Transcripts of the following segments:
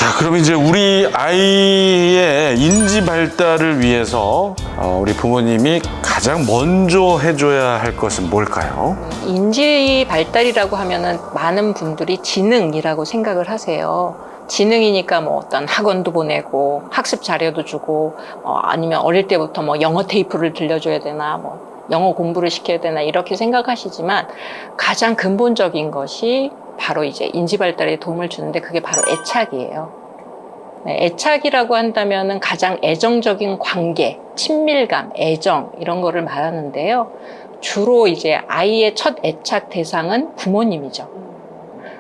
자, 그럼 이제 우리 아이의 인지 발달을 위해서 우리 부모님이 가장 먼저 해줘야 할 것은 뭘까요? 인지 발달이라고 하면은 많은 분들이 지능이라고 생각을 하세요. 지능이니까 뭐 어떤 학원도 보내고 학습 자료도 주고 아니면 어릴 때부터 뭐 영어 테이프를 들려줘야 되나 뭐 영어 공부를 시켜야 되나 이렇게 생각하시지만 가장 근본적인 것이 바로 이제 인지 발달에 도움을 주는데 그게 바로 애착이에요. 네, 애착이라고 한다면은 가장 애정적인 관계, 친밀감, 애정 이런 거를 말하는데요. 주로 이제 아이의 첫 애착 대상은 부모님이죠.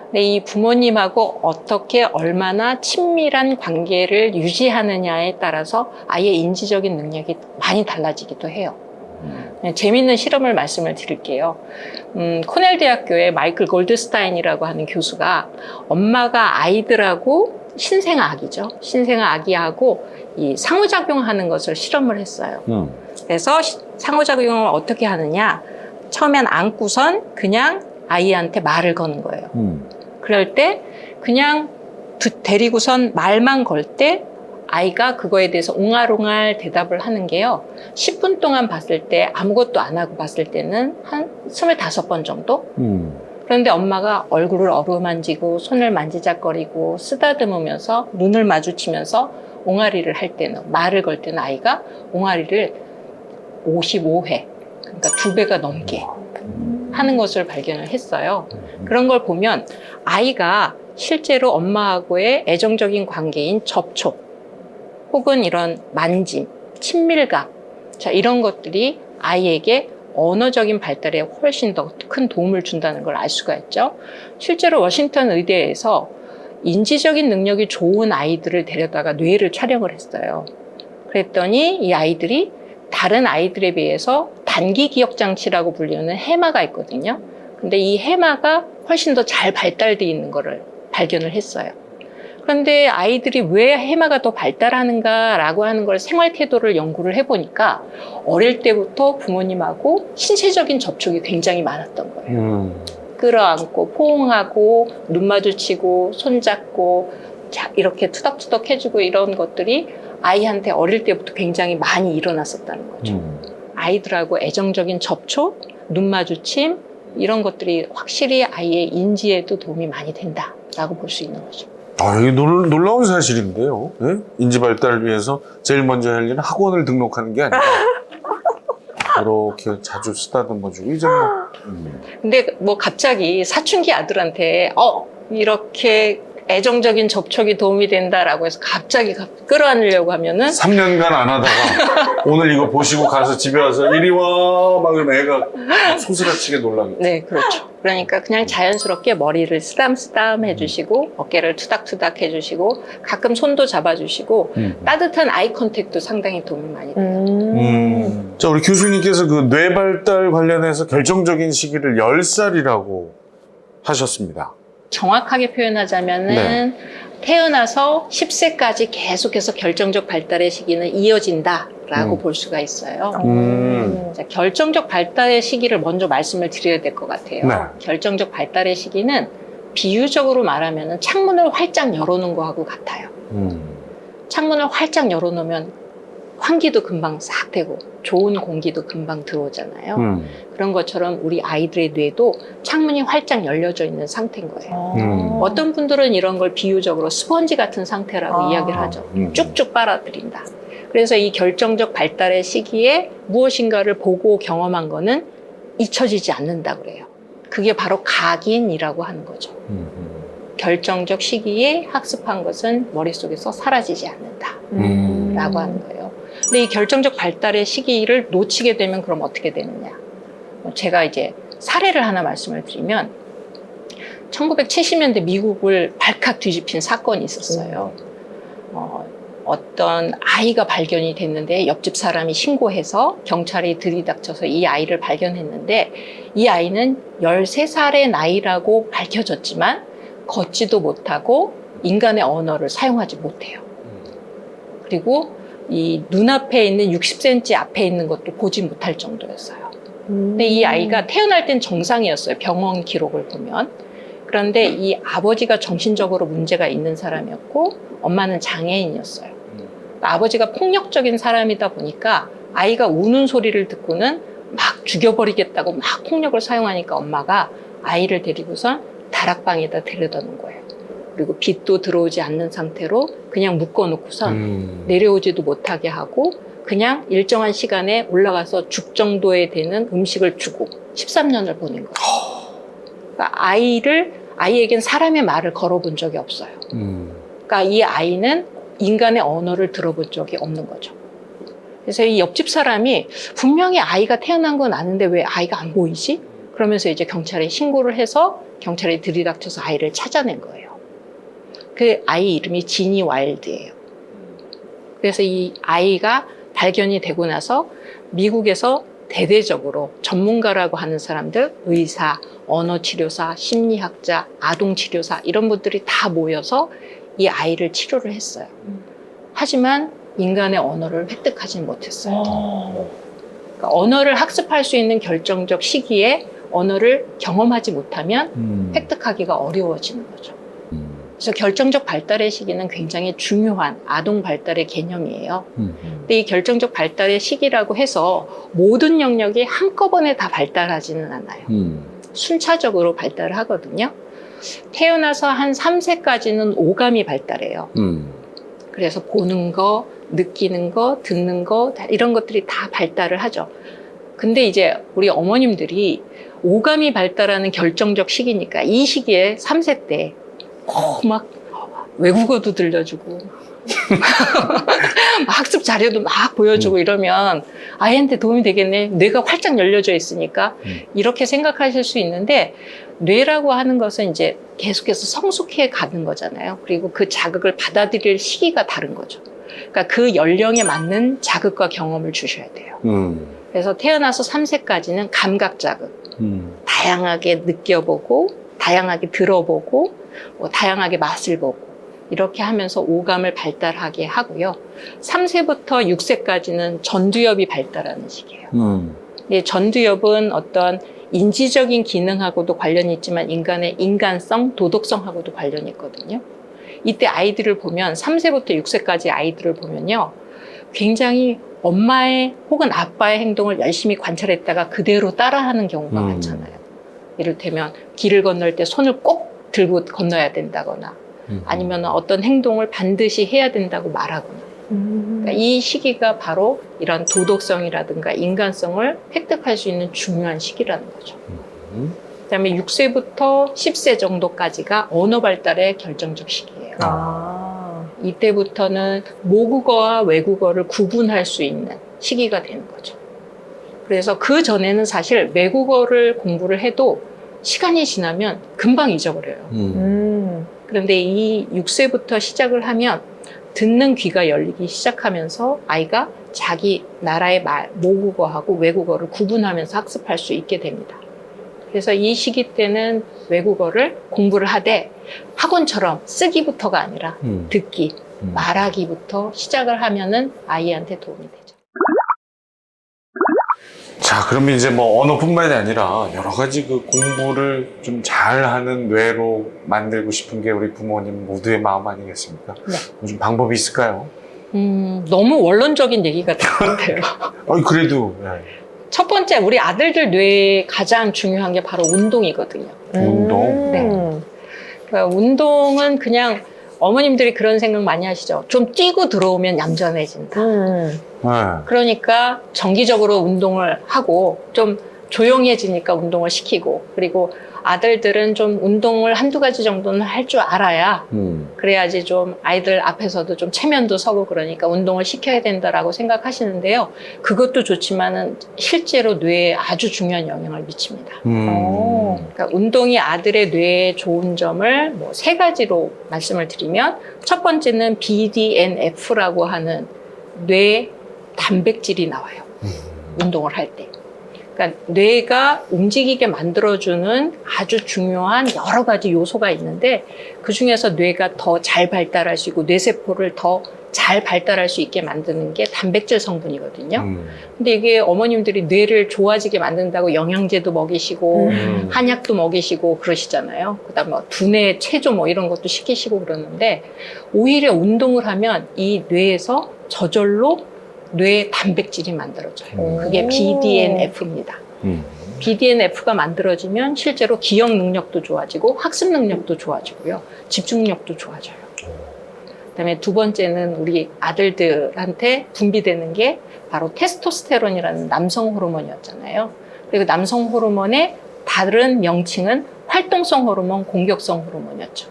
근데 이 부모님하고 어떻게 얼마나 친밀한 관계를 유지하느냐에 따라서 아이의 인지적인 능력이 많이 달라지기도 해요. 재미있는 실험을 말씀을 드릴게요. 코넬 대학교의 마이클 골드스타인이라고 하는 교수가 엄마가 아이들하고 신생아 아기죠. 신생아 아기하고 이 상호작용하는 것을 실험을 했어요. 그래서 상호작용을 어떻게 하느냐? 처음엔 안고선 그냥 아이한테 말을 거는 거예요. 그럴 때 그냥 데리고선 말만 걸 때 아이가 그거에 대해서 옹알옹알 대답을 하는 게요. 10분 동안 봤을 때 아무것도 안 하고 봤을 때는 한 25번 정도? 그런데 엄마가 얼굴을 어루만지고 손을 만지작거리고 쓰다듬으면서 눈을 마주치면서 옹알이를 할 때는, 말을 걸 때는 아이가 옹알이를 55회, 그러니까 2배가 넘게 하는 것을 발견을 했어요. 그런 걸 보면 아이가 실제로 엄마하고의 애정적인 관계인 접촉, 혹은 이런 만짐, 친밀감, 자, 이런 것들이 아이에게 언어적인 발달에 훨씬 더 큰 도움을 준다는 걸 알 수가 있죠. 실제로 워싱턴 의대에서 인지적인 능력이 좋은 아이들을 데려다가 뇌를 촬영을 했어요. 그랬더니 이 아이들이 다른 아이들에 비해서 단기 기억 장치라고 불리는 해마가 있거든요. 근데 이 해마가 훨씬 더 잘 발달되어 있는 거를 발견을 했어요. 그런데 아이들이 왜 해마가 더 발달하는가라고 하는 걸 생활 태도를 연구를 해보니까 어릴 때부터 부모님하고 신체적인 접촉이 굉장히 많았던 거예요. 끌어안고 포옹하고 눈 마주치고 손잡고 이렇게 투덕투덕 해주고 이런 것들이 아이한테 어릴 때부터 굉장히 많이 일어났었다는 거죠. 아이들하고 애정적인 접촉, 눈 마주침 이런 것들이 확실히 아이의 인지에도 도움이 많이 된다라고 볼 수 있는 거죠. 이게 놀라운 사실인데요. 네? 인지 발달을 위해서 제일 먼저 할 일은 학원을 등록하는 게 아니라 그렇게 자주 쓰다듬어주고 이제 뭐. 근데 뭐 갑자기 사춘기 아들한테 이렇게 애정적인 접촉이 도움이 된다라고 해서 갑자기 끌어안으려고 하면은 3년간 안 하다가 오늘 이거 보시고 가서 집에 와서 이리 와 막 그러면 애가 소스라치게 놀라겠죠. 네, 그렇죠. 그러니까 그냥 자연스럽게 머리를 쓰담쓰담 해주시고 어깨를 투닥투닥 해주시고 가끔 손도 잡아주시고 따뜻한 아이 컨택도 상당히 도움이 많이 돼요. 자, 우리 교수님께서 그 뇌 발달 관련해서 결정적인 시기를 10살이라고 하셨습니다. 정확하게 표현하자면은 태어나서 10세까지 계속해서 결정적 발달의 시기는 이어진다라고 볼 수가 있어요. 자, 결정적 발달의 시기를 먼저 말씀을 드려야 될 것 같아요. 네. 결정적 발달의 시기는 비유적으로 말하면은 창문을 활짝 열어놓은 거하고 같아요. 창문을 활짝 열어놓으면 환기도 금방 싹 되고 좋은 공기도 금방 들어오잖아요. 그런 것처럼 우리 아이들의 뇌도 창문이 활짝 열려져 있는 상태인 거예요. 어떤 분들은 이런 걸 비유적으로 스펀지 같은 상태라고 이야기를 하죠. 쭉쭉 빨아들인다. 그래서 이 결정적 발달의 시기에 무엇인가를 보고 경험한 거는 잊혀지지 않는다 그래요. 그게 바로 각인이라고 하는 거죠. 결정적 시기에 학습한 것은 머릿속에서 사라지지 않는다 라고 하는 거예요. 근데 이 결정적 발달의 시기를 놓치게 되면 그럼 어떻게 되느냐. 제가 이제 사례를 하나 말씀을 드리면 1970년대 미국을 발칵 뒤집힌 사건이 있었어요. 어떤 아이가 발견이 됐는데 옆집 사람이 신고해서 경찰이 들이닥쳐서 이 아이를 발견했는데 이 아이는 13살의 나이라고 밝혀졌지만 걷지도 못하고 인간의 언어를 사용하지 못해요. 그리고 이 눈앞에 있는 60cm 앞에 있는 것도 보지 못할 정도였어요. 근데 이 아이가 태어날 땐 정상이었어요. 병원 기록을 보면. 그런데 이 아버지가 정신적으로 문제가 있는 사람이었고 엄마는 장애인이었어요. 아버지가 폭력적인 사람이다 보니까 아이가 우는 소리를 듣고는 막 죽여버리겠다고 막 폭력을 사용하니까 엄마가 아이를 데리고선 다락방에다 데려다 놓은 거예요. 그리고 빛도 들어오지 않는 상태로 그냥 묶어놓고선 내려오지도 못하게 하고 그냥 일정한 시간에 올라가서 죽 정도에 되는 음식을 주고 13년을 보낸 거예요. 그러니까 아이에겐 사람의 말을 걸어본 적이 없어요. 그러니까 이 아이는 인간의 언어를 들어본 적이 없는 거죠. 그래서 이 옆집 사람이 분명히 아이가 태어난 건 아는데 왜 아이가 안 보이지? 그러면서 이제 경찰에 신고를 해서 경찰에 들이닥쳐서 아이를 찾아낸 거예요. 그 아이 이름이 지니 와일드예요. 그래서 이 아이가 발견이 되고 나서 미국에서 대대적으로 전문가라고 하는 사람들, 의사, 언어치료사, 심리학자, 아동치료사 이런 분들이 다 모여서 이 아이를 치료를 했어요. 하지만 인간의 언어를 획득하지는 못했어요. 그러니까 언어를 학습할 수 있는 결정적 시기에 언어를 경험하지 못하면 획득하기가 어려워지는 거죠. 그래서 결정적 발달의 시기는 굉장히 중요한 아동 발달의 개념이에요. 근데 이 결정적 발달의 시기라고 해서 모든 영역이 한꺼번에 다 발달하지는 않아요. 순차적으로 발달을 하거든요. 태어나서 한 3세까지는 오감이 발달해요. 그래서 보는 거, 느끼는 거, 듣는 거 이런 것들이 다 발달을 하죠. 근데 이제 우리 어머님들이 오감이 발달하는 결정적 시기니까 이 시기에 3세 때 막 외국어도 들려주고 학습 자료도 막 보여주고 이러면 아이한테 도움이 되겠네. 뇌가 활짝 열려져 있으니까 이렇게 생각하실 수 있는데 뇌라고 하는 것은 이제 계속해서 성숙해 가는 거잖아요. 그리고 그 자극을 받아들일 시기가 다른 거죠. 그러니까 그 연령에 맞는 자극과 경험을 주셔야 돼요. 그래서 태어나서 3세까지는 감각 자극, 다양하게 느껴보고 다양하게 들어보고 다양하게 맛을 보고 이렇게 하면서 오감을 발달하게 하고요. 3세부터 6세까지는 전두엽이 발달하는 시기예요. 전두엽은 어떤 인지적인 기능하고도 관련이 있지만 인간의 인간성, 도덕성하고도 관련이 있거든요. 이때 아이들을 보면 3세부터 6세까지 아이들을 보면요. 굉장히 엄마의 혹은 아빠의 행동을 열심히 관찰했다가 그대로 따라하는 경우가 많잖아요. 이를테면 길을 건널 때 손을 꼭 들고 건너야 된다거나 아니면 어떤 행동을 반드시 해야 된다고 말하거나 그러니까 이 시기가 바로 이런 도덕성이라든가 인간성을 획득할 수 있는 중요한 시기라는 거죠. 그다음에 6세부터 10세 정도까지가 언어 발달의 결정적 시기예요. 이때부터는 모국어와 외국어를 구분할 수 있는 시기가 되는 거죠. 그래서 그 전에는 사실 외국어를 공부를 해도 시간이 지나면 금방 잊어버려요. 그런데 이 6세부터 시작을 하면 듣는 귀가 열리기 시작하면서 아이가 자기 나라의 모국어하고 외국어를 구분하면서 학습할 수 있게 됩니다. 그래서 이 시기 때는 외국어를 공부를 하되 학원처럼 쓰기부터가 아니라 듣기, 말하기부터 시작을 하면은 아이한테 도움이 되죠. 자, 그러면 이제 뭐 언어뿐만이 아니라 여러 가지 그 공부를 좀 잘하는 뇌로 만들고 싶은 게 우리 부모님 모두의 마음 아니겠습니까? 네. 좀 방법이 있을까요? 너무 원론적인 얘기가 될 것 같아요. 그래도. 네. 첫 번째, 우리 아들들 뇌에 가장 중요한 게 바로 운동이거든요. 운동? 네. 그러니까 운동은 그냥 어머님들이 그런 생각 많이 하시죠. 좀 뛰고 들어오면 얌전해진다. 네. 그러니까 정기적으로 운동을 하고 좀 조용해지니까 운동을 시키고 그리고 아들들은 좀 운동을 한두 가지 정도는 할 줄 알아야 그래야지 좀 아이들 앞에서도 좀 체면도 서고 그러니까 운동을 시켜야 된다라고 생각하시는데요. 그것도 좋지만은 실제로 뇌에 아주 중요한 영향을 미칩니다. 그러니까 운동이 아들의 뇌에 좋은 점을 뭐 3가지로 말씀을 드리면 첫 번째는 BDNF라고 하는 뇌 단백질이 나와요. 운동을 할 때. 그러니까 뇌가 움직이게 만들어주는 아주 중요한 여러 가지 요소가 있는데 그 중에서 뇌가 더 잘 발달할 수 있고 뇌세포를 더 잘 발달할 수 있게 만드는 게 단백질 성분이거든요. 근데 이게 어머님들이 뇌를 좋아지게 만든다고 영양제도 먹이시고 한약도 먹이시고 그러시잖아요. 그다음에 뭐 두뇌 체조 뭐 이런 것도 시키시고 그러는데 오히려 운동을 하면 이 뇌에서 저절로 뇌 단백질이 만들어져요. 그게 BDNF입니다. BDNF가 만들어지면 실제로 기억 능력도 좋아지고 학습 능력도 좋아지고요. 집중력도 좋아져요. 그다음에 두 번째는 우리 아들들한테 분비되는 게 바로 테스토스테론이라는 남성 호르몬이었잖아요. 그리고 남성 호르몬의 다른 명칭은 활동성 호르몬, 공격성 호르몬이었죠.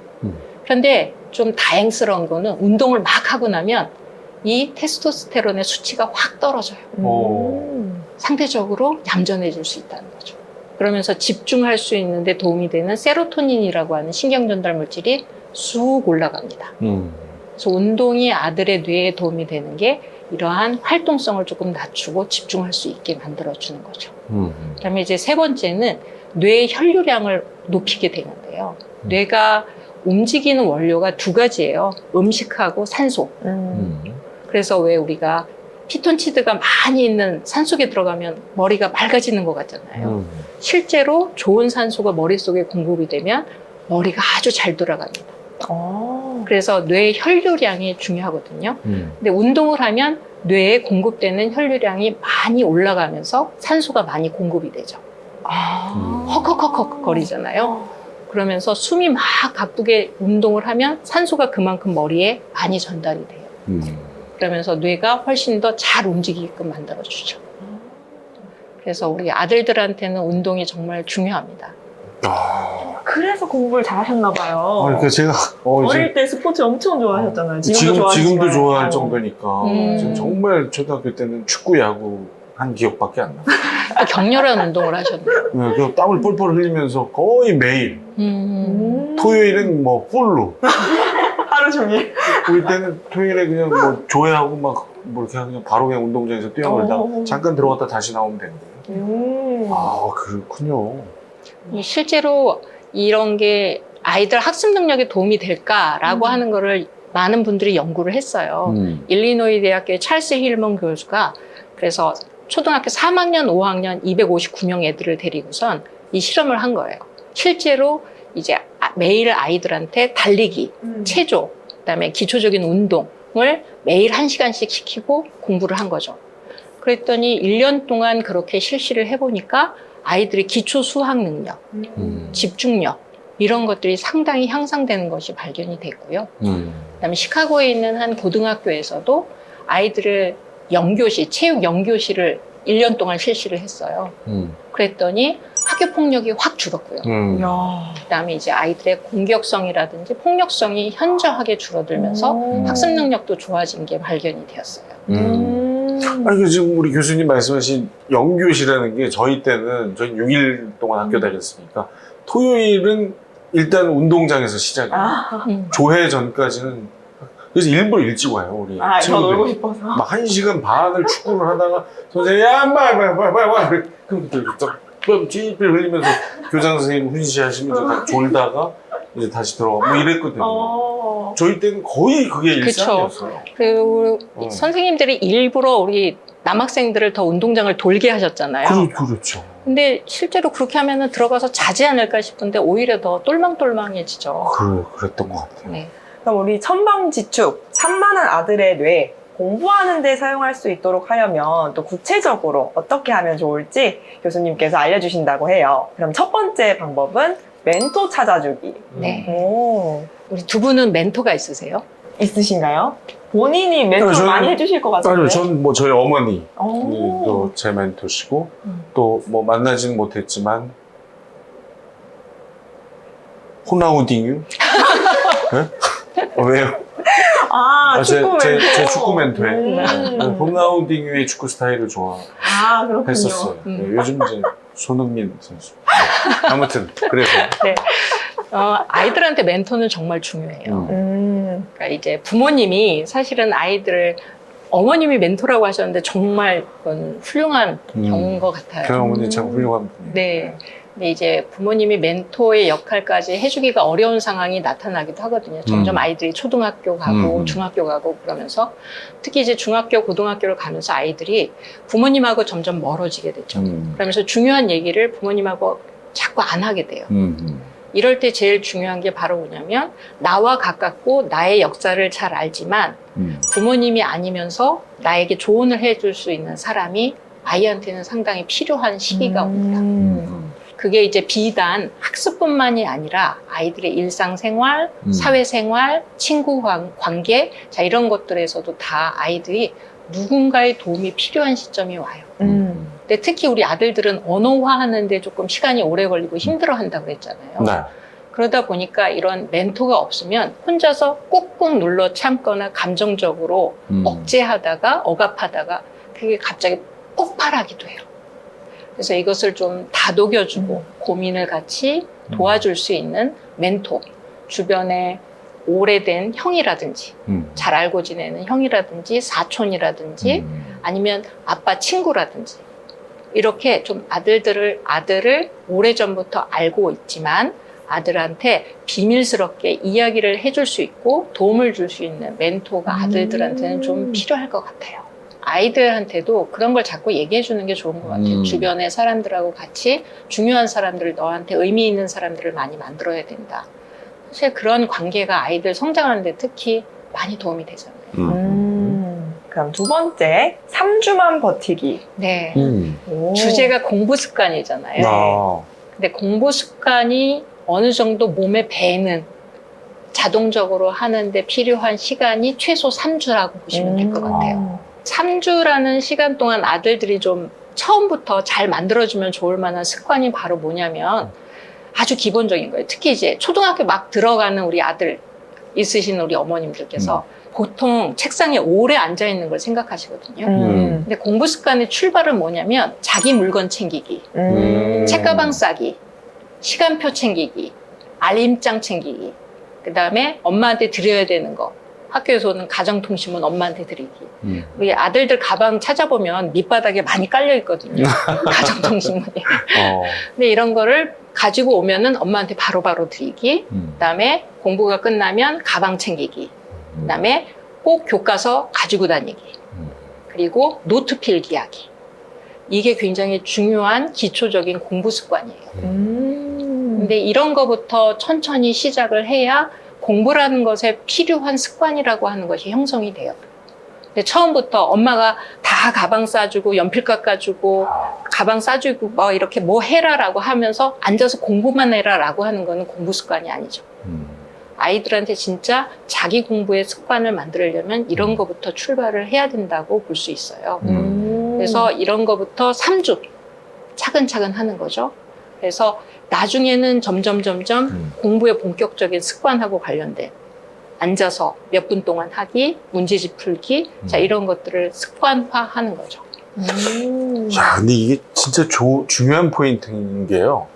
그런데 좀 다행스러운 거는 운동을 막 하고 나면 이 테스토스테론의 수치가 확 떨어져요. 상대적으로 얌전해질 수 있다는 거죠. 그러면서 집중할 수 있는 데 도움이 되는 세로토닌이라고 하는 신경전달 물질이 쑥 올라갑니다. 그래서 운동이 아들의 뇌에 도움이 되는 게 이러한 활동성을 조금 낮추고 집중할 수 있게 만들어주는 거죠. 그다음에 이제 세 번째는 뇌의 혈류량을 높이게 되는데요. 뇌가 움직이는 원료가 두 가지예요. 음식하고 산소. 그래서 왜 우리가 피톤치드가 많이 있는 산속에 들어가면 머리가 맑아지는 것 같잖아요. 실제로 좋은 산소가 머릿속에 공급이 되면 머리가 아주 잘 돌아갑니다. 그래서 뇌의 혈류량이 중요하거든요. 근데 운동을 하면 뇌에 공급되는 혈류량이 많이 올라가면서 산소가 많이 공급이 되죠. 헉헉헉헉 거리잖아요. 그러면서 숨이 막 가쁘게 운동을 하면 산소가 그만큼 머리에 많이 전달이 돼요. 그러면서 뇌가 훨씬 더 잘 움직이게끔 만들어주죠. 그래서 우리 아들들한테는 운동이 정말 중요합니다. 그래서 공부를 잘 하셨나 봐요. 그러니까 제가 어릴 때 스포츠 엄청 좋아하셨잖아요. 지금도 지금도 좋아하시지만. 좋아할 정도니까 지금 정말 초등학교 때는 축구, 야구 한 기억밖에 안 나. 격렬한 운동을 하셨네요. 네, 그 땀을 뻘뻘 흘리면서 거의 매일 토요일은 뭐 풀로 하루 종일. 우리 때는 토요일에 그냥 뭐 조회하고 막 뭐 이렇게 그냥 바로 그냥 운동장에서 뛰어놀다 잠깐 들어갔다 다시 나오면 되는 거예요. 아, 그렇군요. 실제로 이런 게 아이들 학습 능력에 도움이 될까라고 하는 거를 많은 분들이 연구를 했어요. 일리노이 대학교의 찰스 힐먼 교수가 그래서 초등학교 3학년, 5학년 259명 애들을 데리고선 이 실험을 한 거예요. 실제로 이제 매일 아이들한테 달리기, 체조, 그다음에 기초적인 운동을 매일 1시간씩 시키고 공부를 한 거죠. 그랬더니 1년 동안 그렇게 실시를 해보니까 아이들의 기초 수학 능력, 집중력 이런 것들이 상당히 향상되는 것이 발견이 됐고요. 그다음에 시카고에 있는 한 고등학교에서도 아이들을 영교시, 체육 영교시를 1년 동안 실시를 했어요. 그랬더니 학교 폭력이 확 줄었고요. 그다음에 이제 아이들의 공격성이라든지 폭력성이 현저하게 줄어들면서 학습 능력도 좋아진 게 발견이 되었어요. 아니, 지금 우리 교수님 말씀하신 영교시라는 게 저희 때는 저희 6일 동안 학교 다녔으니까 토요일은 일단 운동장에서 시작이에요. 조회 전까지는 그래서 일부러 일찍 와요, 우리 저 친구들. 놀고 싶어서. 막 1시간 반을 축구를 하다가 선생님이 야, 와. 그럼 또 찌삐 흘리면서 교장 선생님 훈시하시면서 다 졸다가 이제 다시 들어가 뭐 이랬거든요. 저희 때는 거의 그게 일상이었어요. 그리고 선생님들이 일부러 우리 남학생들을 더 운동장을 돌게 하셨잖아요. 그렇죠. 근데 실제로 그렇게 하면은 들어가서 자지 않을까 싶은데 오히려 더 똘망똘망해지죠. 그랬던 것 같아요. 네. 그럼 우리 천방지축, 산만한 아들의 뇌, 공부하는 데 사용할 수 있도록 하려면 또 구체적으로 어떻게 하면 좋을지 교수님께서 알려주신다고 해요. 그럼 첫 번째 방법은 멘토 찾아주기. 네. 우리 두 분은 멘토가 있으세요? 있으신가요? 본인이 멘토 많이 해주실 것 같은데. 아니요, 저는 뭐 저희 어머니 오. 또 제 멘토시고 또 뭐 만나지는 못했지만 호나우딩유? 네? 왜요? 축구 제 멘토. 축구 멘토에 호나우딩유의 축구 스타일을 좋아했었어요. 그렇군요. 네, 요즘 이제 손흥민 선수. 네. 아무튼 그래서 네. 아이들한테 멘토는 정말 중요해요. 그러니까 이제 부모님이 사실은 아이들을 어머님이 멘토라고 하셨는데 정말 그건 훌륭한 경우인 것 같아요. 그 어머니 참 훌륭한 분이에요. 네. 근데 이제 부모님이 멘토의 역할까지 해주기가 어려운 상황이 나타나기도 하거든요. 점점 아이들이 초등학교 가고 중학교 가고 그러면서 특히 이제 중학교, 고등학교를 가면서 아이들이 부모님하고 점점 멀어지게 되죠. 그러면서 중요한 얘기를 부모님하고 자꾸 안 하게 돼요. 이럴 때 제일 중요한 게 바로 뭐냐면 나와 가깝고 나의 역사를 잘 알지만 부모님이 아니면서 나에게 조언을 해줄 수 있는 사람이 아이한테는 상당히 필요한 시기가 옵니다. 그게 이제 비단 학습뿐만이 아니라 아이들의 일상생활, 사회생활, 친구 관계, 자, 이런 것들에서도 다 아이들이 누군가의 도움이 필요한 시점이 와요. 근데 특히 우리 아들들은 언어화하는데 조금 시간이 오래 걸리고 힘들어 한다고 그랬잖아요. 네. 그러다 보니까 이런 멘토가 없으면 혼자서 꾹꾹 눌러 참거나 감정적으로 억제하다가 억압하다가 그게 갑자기 폭발하기도 해요. 그래서 이것을 좀 다독여주고 고민을 같이 도와줄 수 있는 멘토, 주변에 오래된 형이라든지 잘 알고 지내는 형이라든지 사촌이라든지 아니면 아빠 친구라든지 이렇게 좀 아들을 오래전부터 알고 있지만 아들한테 비밀스럽게 이야기를 해줄 수 있고 도움을 줄 수 있는 멘토가 아들들한테는 좀 필요할 것 같아요. 아이들한테도 그런 걸 자꾸 얘기해 주는 게 좋은 것 같아요. 주변의 사람들하고 같이 중요한 사람들을 너한테 의미 있는 사람들을 많이 만들어야 된다. 사실 그런 관계가 아이들 성장하는 데 특히 많이 도움이 되잖아요. 그럼 두 번째, 3주만 버티기. 네. 오. 주제가 공부 습관이잖아요. 아. 근데 공부 습관이 어느 정도 몸에 배는 자동적으로 하는데 필요한 시간이 최소 3주라고 보시면 될 것 같아요. 3주라는 시간 동안 아들들이 좀 처음부터 잘 만들어주면 좋을 만한 습관이 바로 뭐냐면 아주 기본적인 거예요. 특히 이제 초등학교 막 들어가는 우리 아들 있으신 우리 어머님들께서 보통 책상에 오래 앉아 있는 걸 생각하시거든요. 근데 공부 습관의 출발은 뭐냐면 자기 물건 챙기기, 책가방 싸기, 시간표 챙기기, 알림장 챙기기, 그 다음에 엄마한테 드려야 되는 거. 학교에서는 가정통신문 엄마한테 드리기. 우리 아들들 가방 찾아보면 밑바닥에 많이 깔려 있거든요. 가정통신문이. 근데 이런 거를 가지고 오면은 엄마한테 바로바로 드리기. 그다음에 공부가 끝나면 가방 챙기기. 그다음에 꼭 교과서 가지고 다니기. 그리고 노트 필기하기. 이게 굉장히 중요한 기초적인 공부 습관이에요. 근데 이런 거부터 천천히 시작을 해야 공부라는 것에 필요한 습관이라고 하는 것이 형성이 돼요. 근데 처음부터 엄마가 다 가방 싸주고 연필 깎아주고 가방 싸주고 뭐 이렇게 뭐 해라라고 하면서 앉아서 공부만 해라라고 하는 거는 공부 습관이 아니죠. 아이들한테 진짜 자기 공부의 습관을 만들려면 이런 거부터 출발을 해야 된다고 볼 수 있어요. 그래서 이런 거부터 3주 차근차근 하는 거죠. 그래서 나중에는 점점 공부의 본격적인 습관하고 관련된 앉아서 몇 분 동안 하기, 문제집 풀기, 자 이런 것들을 습관화하는 거죠. 야, 근데 이게 진짜 중요한 포인트인 게요.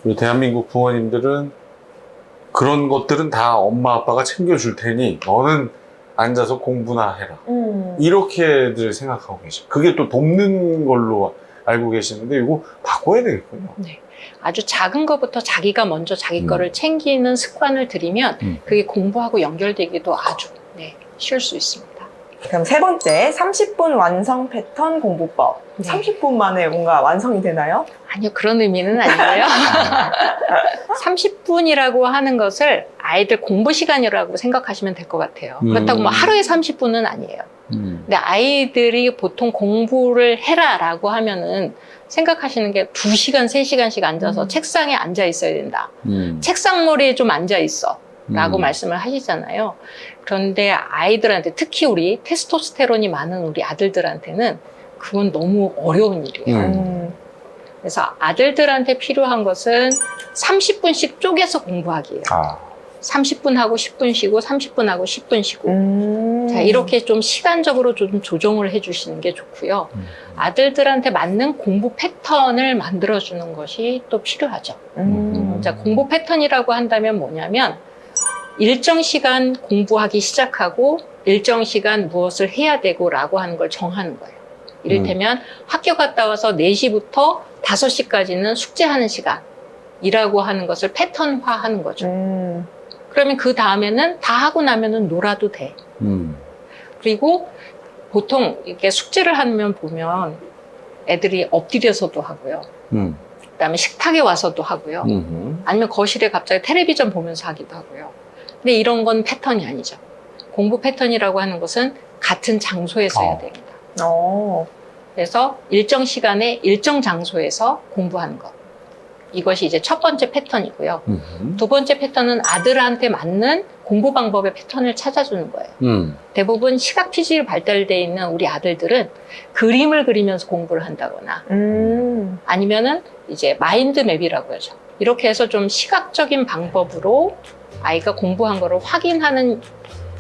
우리 대한민국 부모님들은 그런 것들은 다 엄마 아빠가 챙겨줄 테니 너는 앉아서 공부나 해라. 이렇게들 생각하고 계시죠. 그게 또 돕는 걸로 알고 계시는데 이거 바꿔야 되겠군요. 네. 아주 작은 것부터 자기가 먼저 자기 거를 챙기는 습관을 들이면 그게 공부하고 연결되기도 아주 쉬울 수 있습니다. 그럼 세 번째, 30분 완성 패턴 공부법. 네. 30분 만에 뭔가 완성이 되나요? 아니요, 그런 의미는 아니고요. 30분이라고 하는 것을 아이들 공부 시간이라고 생각하시면 될 것 같아요. 그렇다고 뭐 하루에 30분은 아니에요. 근데 아이들이 보통 공부를 해라라고 하면은 생각하시는 게 2시간, 3시간씩 앉아서 책상에 앉아 있어야 된다. 책상머리에 좀 앉아 있어. 라고 말씀을 하시잖아요. 그런데 아이들한테, 특히 우리 테스토스테론이 많은 우리 아들들한테는 그건 너무 어려운 일이에요. 그래서 아들들한테 필요한 것은 30분씩 쪼개서 공부하기예요. 30분 하고 10분 쉬고 30분 하고 10분 쉬고 자, 이렇게 좀 시간적으로 좀 조정을 해주시는 게 좋고요. 아들들한테 맞는 공부 패턴을 만들어주는 것이 또 필요하죠. 자, 공부 패턴이라고 한다면 뭐냐면 일정 시간 공부하기 시작하고 일정 시간 무엇을 해야 되고 라고 하는 걸 정하는 거예요. 이를테면 학교 갔다 와서 4시부터 5시까지는 숙제하는 시간, 이라고 하는 것을 패턴화하는 거죠. 그러면 그 다음에는 다 하고 나면은 놀아도 돼. 그리고 보통 이렇게 숙제를 하면 보면 애들이 엎드려서도 하고요. 그다음에 식탁에 와서도 하고요. 아니면 거실에 갑자기 텔레비전 보면서 하기도 하고요. 근데 이런 건 패턴이 아니죠. 공부 패턴이라고 하는 것은 같은 장소에서 해야 됩니다. 그래서 일정 시간에 일정 장소에서 공부하는 것. 이것이 이제 첫 번째 패턴이고요. 두 번째 패턴은 아들한테 맞는 공부 방법의 패턴을 찾아주는 거예요. 대부분 시각 피질이 발달되어 있는 우리 아들들은 그림을 그리면서 공부를 한다거나 아니면은 이제 마인드 맵이라고 하죠. 이렇게 해서 좀 시각적인 방법으로 아이가 공부한 거를 확인하는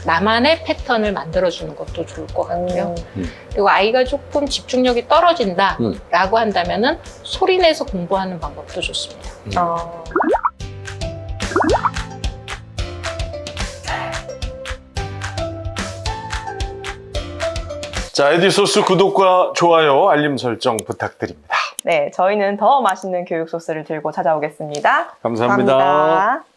나만의 패턴을 만들어주는 것도 좋을 것 같고요. 그리고 아이가 조금 집중력이 떨어진다라고 한다면은 소리 내서 공부하는 방법도 좋습니다. 자, 에디소스 구독과 좋아요, 알림 설정 부탁드립니다. 네, 저희는 더 맛있는 교육 소스를 들고 찾아오겠습니다. 감사합니다. 감사합니다.